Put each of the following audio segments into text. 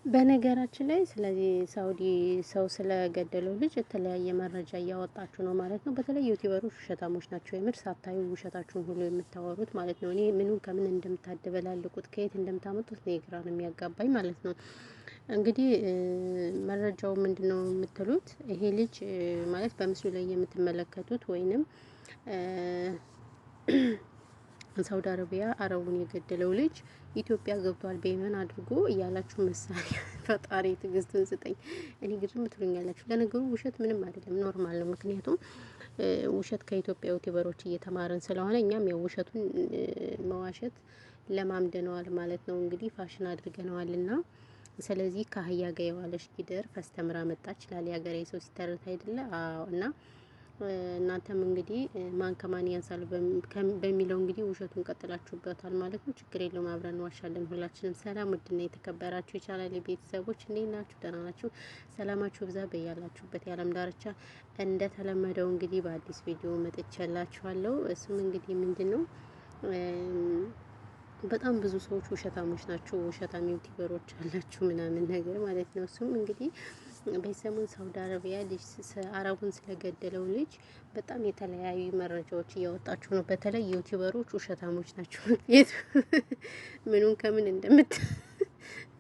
በነገራችን ላይ ስለዚህ ሳውዲ ሰው ስለገደለው ልጅ የተለያየ መረጃ እያወጣችሁ ነው ማለት ነው። በተለይ ዩቲዩበሮች ውሸታሞች ናቸው። የምር ሳታዩ ውሸታችሁን ሁሉ የምታወሩት ማለት ነው። እኔ ምኑን ከምን እንደምታደበላልቁት ከየት እንደምታመጡት እኔ ግራ ነው የሚያጋባኝ ማለት ነው። እንግዲህ መረጃው ምንድነው የምትሉት? ይሄ ልጅ ማለት በምስሉ ላይ የምትመለከቱት ወይንም ሳውዲ አረቢያ አረቡን የገደለው ልጅ ኢትዮጵያ ገብቷል በየመን አድርጎ እያላችሁ መሳሪያ ፈጣሪ ትዕግስቱን ስጠኝ። እኔ ግርም ትሉኛላችሁ። ለነገሩ ውሸት ምንም አይደለም፣ ኖርማል ነው። ምክንያቱም ውሸት ከኢትዮጵያ ዩቲዩበሮች እየተማረን ስለሆነ እኛም ያው ውሸቱን መዋሸት ለማምደነዋል ማለት ነው። እንግዲህ ፋሽን አድርገነዋልና ስለዚህ ከአህያ ጋር የዋለች ጊደር ፈስተምራ መጣች ይላል የሀገሬ ሰው ሲተርት አይደለ? አዎ። እና እናንተም እንግዲህ ማን ከማን ያንሳል በሚለው እንግዲህ ውሸቱን ቀጥላችሁበታል ማለት ነው። ችግር የለውም፣ አብረን እንዋሻለን ሁላችንም። ሰላም ውድና የተከበራችሁ የቻናሌ ቤተሰቦች እንዴት ናችሁ? ደህና ናችሁ? ሰላማችሁ ብዛ በያላችሁበት የዓለም ዳርቻ። እንደተለመደው እንግዲህ በአዲስ ቪዲዮ መጥቻላችኋለሁ። እሱም እንግዲህ ምንድነው በጣም ብዙ ሰዎች ውሸታሞች ናቸው፣ ውሸታም ዩቲዩበሮች አላችሁ ምናምን ነገር ማለት ነው። እሱም እንግዲህ በሰሞን ሳውዲ አረቢያ ልጅ አረቡን ስለገደለው ልጅ በጣም የተለያዩ መረጃዎች እያወጣችሁ ነው። በተለይ ዩቲዩበሮች ውሸታሞች ናቸው። ምኑን ከምን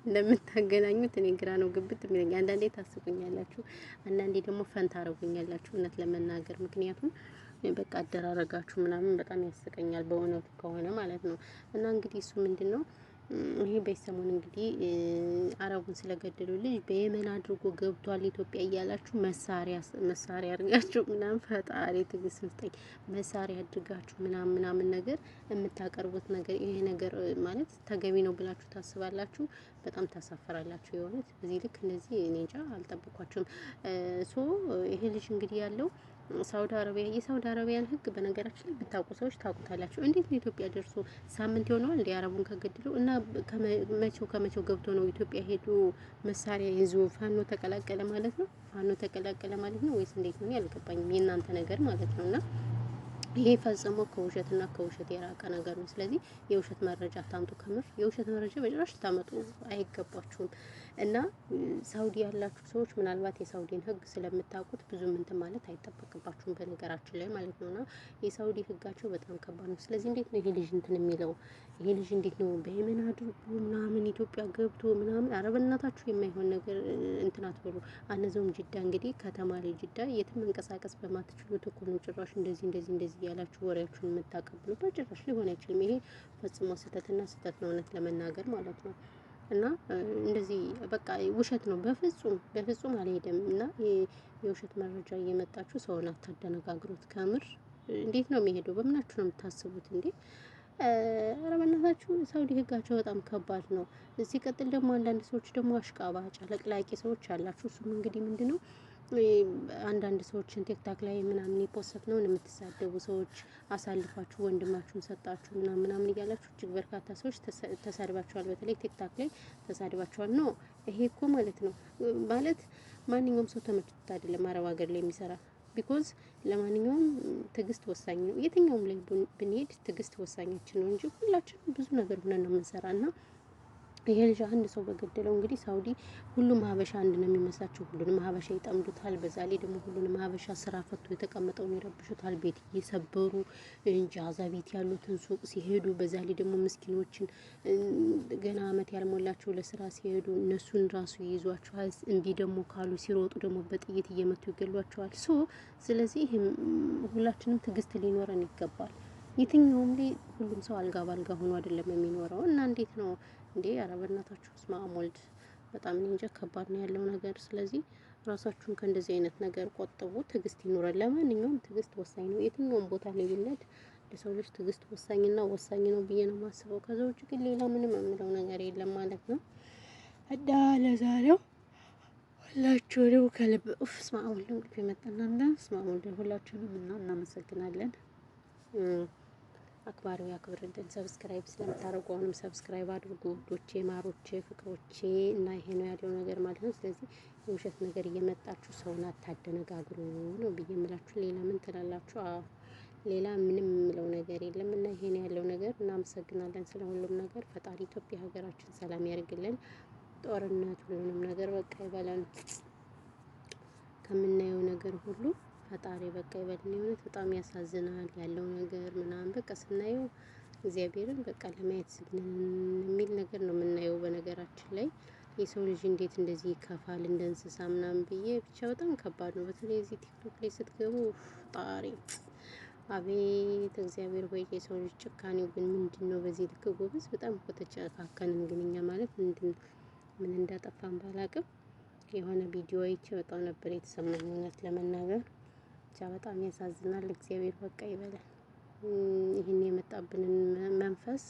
እንደምታገናኙት እኔ ግራ ነው ግብት የሚለኝ። አንዳንዴ ታስቁኛላችሁ፣ አንዳንዴ ደግሞ ፈን ታረጉኛላችሁ እውነት ለመናገር ምክንያቱም በቃ አደራረጋችሁ ምናምን በጣም ያስቀኛል በእውነቱ ከሆነ ማለት ነው። እና እንግዲህ እሱ ምንድነው ይሄ በሰሞን እንግዲህ አረቡን ስለገደሉ ልጅ በየመን አድርጎ ገብቷል ኢትዮጵያ እያላችሁ መሳሪያ አድርጋችሁ ምናምን ፈጣሪ ትዕግስት ስጠኝ። መሳሪያ አድርጋችሁ ምናምን ነገር የምታቀርቡት ነገር ይሄ ነገር ማለት ተገቢ ነው ብላችሁ ታስባላችሁ? በጣም ታሳፈራላችሁ የሆነት በዚህ ልክ እንደዚህ እኔ እንጃ አልጠበኳችሁም። ሶ ይሄ ልጅ እንግዲህ ያለው ሳውዲ አረቢያ የሳውዲ አረቢያን ሕግ በነገራችን ላይ ብታውቁ ሰዎች ታውቁታላችሁ። እንዴት ነው ኢትዮጵያ ደርሶ ሳምንት ይሆነዋል እንዴ አረቡን ከገድለው እና ከመቼው ገብቶ ነው ኢትዮጵያ ሄዶ መሳሪያ ይዞ ፋኖ ተቀላቀለ ማለት ነው? ፋኖ ተቀላቀለ ማለት ነው ወይስ እንዴት ነው? አልገባኝም የእናንተ ነገር ማለት ነውና ይሄ ፈጽሞ ከውሸትና ከውሸት የራቀ ነገር ነው። ስለዚህ የውሸት መረጃ አታምጡ። ከምር የውሸት መረጃ በጭራሽ ታመጡ አይገባችሁም። እና ሳውዲ ያላችሁ ሰዎች ምናልባት የሳውዲን ህግ ስለምታውቁት ብዙ እንትን ማለት አይጠበቅባችሁም በነገራችን ላይ ማለት ነውና የሳውዲ ህጋቸው በጣም ከባድ ነው። ስለዚህ እንዴት ነው ይሄ ልጅ እንትን የሚለው? ይሄ ልጅ እንዴት ነው በየመን አድርጎ ምናምን ኢትዮጵያ ገብቶ ምናምን? ኧረ በእናታችሁ የማይሆን ነገር እንትን አትበሉ። አነዘውም ጅዳ እንግዲህ ከተማ ላይ ጅዳ የትም መንቀሳቀስ በማትችሉት እኮ ነው ጭራሽ እንደዚህ ያላችሁ ወሬያችሁን የምታቀብሉ። በጭራሽ ሊሆን አይችልም። ይሄ ፈጽሞ ስህተትና ስህተት ነው እውነት ለመናገር ማለት ነው። እና እንደዚህ በቃ ውሸት ነው። በፍጹም አልሄደም። እና የውሸት መረጃ እየመጣችሁ ሰውን አታደነጋግሩት። ከምር እንዴት ነው የሚሄደው? በምናችሁ ነው የምታስቡት እንዴ? ኧረ በእናታችሁ ሳውዲ ህጋቸው በጣም ከባድ ነው። ሲቀጥል ደግሞ አንዳንድ ሰዎች ደግሞ አሽቃባጭ አለቅላቂ ሰዎች አላችሁ። እሱም እንግዲህ ምንድነው አንዳንድ ሰዎችን ቲክታክ ላይ ምናምን የፖስት ነው የምትሳደቡ ሰዎች አሳልፋችሁ ወንድማችሁን ሰጣችሁ ምናምን እያላችሁ እጅግ በርካታ ሰዎች ተሳድባችኋል። በተለይ ቲክታክ ላይ ተሳድባችኋል። ነው ይሄ እኮ ማለት ነው ማለት ማንኛውም ሰው ተመችቶት አይደለም አረብ ሀገር ላይ የሚሰራ ቢኮዝ ለማንኛውም ትዕግስት ወሳኝ ነው። የትኛውም ላይ ብንሄድ ትዕግስት ወሳኛችን ነው እንጂ ሁላችንም ብዙ ነገር ሆነን ነው የምንሰራና ይሄ ልጅ አንድ ሰው በገደለው እንግዲህ ሳውዲ ሁሉም ሀበሻ አንድ ነው የሚመስላቸው። ሁሉንም ሀበሻ ይጠምዱታል። በዛ ላይ ደግሞ ሁሉንም ሀበሻ ስራ ፈቶ የተቀመጠውን ይረብሹታል። ቤት እየሰበሩ ጃዛ ቤት ያሉትን ሱቅ ሲሄዱ፣ በዛ ላይ ደግሞ ምስኪኖችን ገና አመት ያልሞላቸው ለስራ ሲሄዱ እነሱን ራሱ ይይዟቸዋል። እምቢ ደግሞ ካሉ ሲሮጡ ደግሞ በጥይት እየመቱ ይገሏቸዋል። ስለዚህ ሁላችንም ትዕግስት ሊኖረን ይገባል። የትኛውም ላይ ሁሉም ሰው አልጋ ባልጋ ሆኖ አይደለም የሚኖረው እና እንዴት ነው እንዴ? ኧረ በእናታችሁ በስመ አብ ወልድ በጣም እንጃ ከባድ ነው ያለው ነገር። ስለዚህ ራሳችሁን ከእንደዚህ አይነት ነገር ቆጥቡ። ትዕግስት ይኖራል። ለማንኛውም ትዕግስት ወሳኝ ነው። የትኛውም ቦታ ላይ ብንሄድ ለሰው ልጅ ትዕግስት ወሳኝ ነው ብዬ ነው የማስበው። ከዛ ውጭ ግን ሌላ ምንም የምለው ነገር የለም ማለት ነው። እና ለዛሬው ሁላችሁንም ከልብ በስመ አብ ወልድ እንቅልፍ የመጣና በስመ አብ ወልድ ሁላችሁንም እናመሰግናለን። አክባሪው ያክብርልን። ሰብስክራይብ ስለምታደርጉ አሁንም ሰብስክራይብ አድርጉ ውዶቼ፣ ማሮቼ፣ ፍቅሮቼ እና ይሄ ነው ያለው ነገር ማለት ነው። ስለዚህ የውሸት ነገር እየመጣችሁ ሰውን አታደነጋግሩ ነው ብዬ የምላችሁ። ሌላ ምን ትላላችሁ? ሌላ ምንም የምለው ነገር የለም እና ይሄ ነው ያለው ነገር። እናመሰግናለን ስለ ሁሉም ነገር። ፈጣሪ ኢትዮጵያ ሀገራችን ሰላም ያርግልን። ጦርነት ሁሉንም ነገር በቃ ይበለን። ከምናየው ነገር ሁሉ ፈጣሪ በቃ ይበለን። የእውነት በጣም ያሳዝናል ያለው ነገር ምናምን በቃ ስናየው እግዚአብሔርን በቃ ለማየት የሚል ነገር ነው የምናየው። በነገራችን ላይ የሰው ልጅ እንዴት እንደዚህ ይከፋል እንደ እንስሳ ምናምን ብዬ ብቻ በጣም ከባድ ነው። በተለይ እዚህ ቲክቶክ ላይ ስትገቡ ፈጣሪ አቤት እግዚአብሔር ሆይ የሰው ልጅ ጭካኔው ግን ምንድነው? በዚህ ልክ ጎበዝ በጣም እኮ ተጨካከንን። ግን እኛ ማለት ምን እንዳጠፋን ባላቅም የሆነ ቪዲዮ አይቼ በጣም ነበር የተሰማኝ እውነት ለመናገር ብቻ በጣም ያሳዝናል። እግዚአብሔር በቃ ይበላል። ይህን የመጣብንን መንፈስ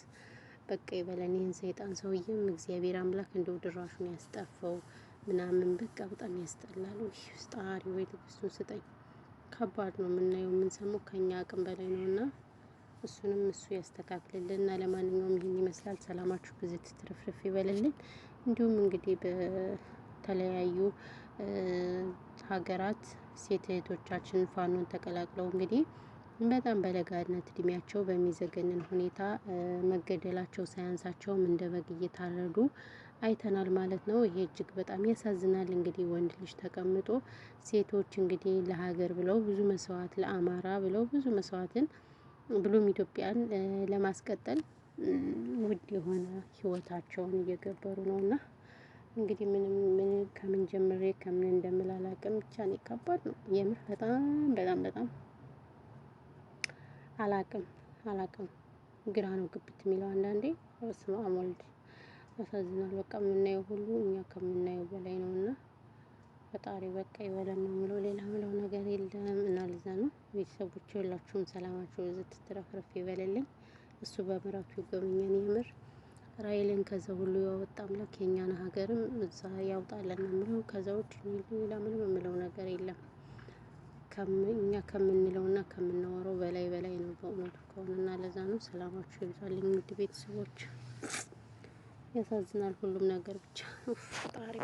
በቃ ይበለን። ይህን ሰይጣን ሰውዬም እግዚአብሔር አምላክ እንደው ድራሹን ያስጠፋው ምናምን በቃ በጣም ያስጠላል። ወይ ፈጣሪ ወይ ትዕግስቱን ስጠኝ። ከባድ ነው የምናየው የምንሰማው ከኛ አቅም በላይ ነውና እሱንም እሱ ያስተካክልልና ለማንኛውም ይህን ይመስላል። ሰላማችሁ ብዝት ትርፍርፍ ይበልልን። እንዲሁም እንግዲህ በተለያዩ ሀገራት ሴት እህቶቻችን ፋኖን ተቀላቅለው እንግዲህ በጣም በለጋነት እድሜያቸው በሚዘገንን ሁኔታ መገደላቸው ሳያንሳቸውም እንደ በግ እየታረዱ አይተናል ማለት ነው። ይሄ እጅግ በጣም ያሳዝናል። እንግዲህ ወንድ ልጅ ተቀምጦ ሴቶች እንግዲህ ለሀገር ብለው ብዙ መስዋዕት ለአማራ ብለው ብዙ መስዋዕትን ብሎም ኢትዮጵያን ለማስቀጠል ውድ የሆነ ህይወታቸውን እየገበሩ ነውና እንግዲህ ምን ከምን ጀምሬ ከምን እንደምል አላውቅም። ብቻ ነው ከባድ ነው የምር በጣም በጣም በጣም አላቅም ግራ ነው ግብት የሚለው አንዳንዴ። በስመ አብ ወልድ ያሳዝናል። በቃ የምናየው ሁሉ እኛ ከምናየው በላይ ነውና ፈጣሪ በቃ ይበለን ነው የምለው። ሌላ ምለው ነገር የለም እና ለዛ ነው ቤተሰቦቼ ሁላችሁም ሰላማችሁ ብዝት ትረፍረፍ ይበልልኝ። እሱ በምሕረቱ ይጎብኘን። የምር ራይልን ከዛ ሁሉ ያወጣ አምላክ የኛን ሀገርም እዛ ያውጣለን ነው የምለው። ከዛ ውጭ ሌላ ምንም የምለው ነገር የለም። እኛ ከምንለውና ከምናወራው በላይ ነው በእውነቱ ከሆነና ለዛ ነው። ሰላማችሁ ይብዛልኝ ውድ ቤተሰቦች። ያሳዝናል ሁሉም ነገር ብቻ ፈጣሪ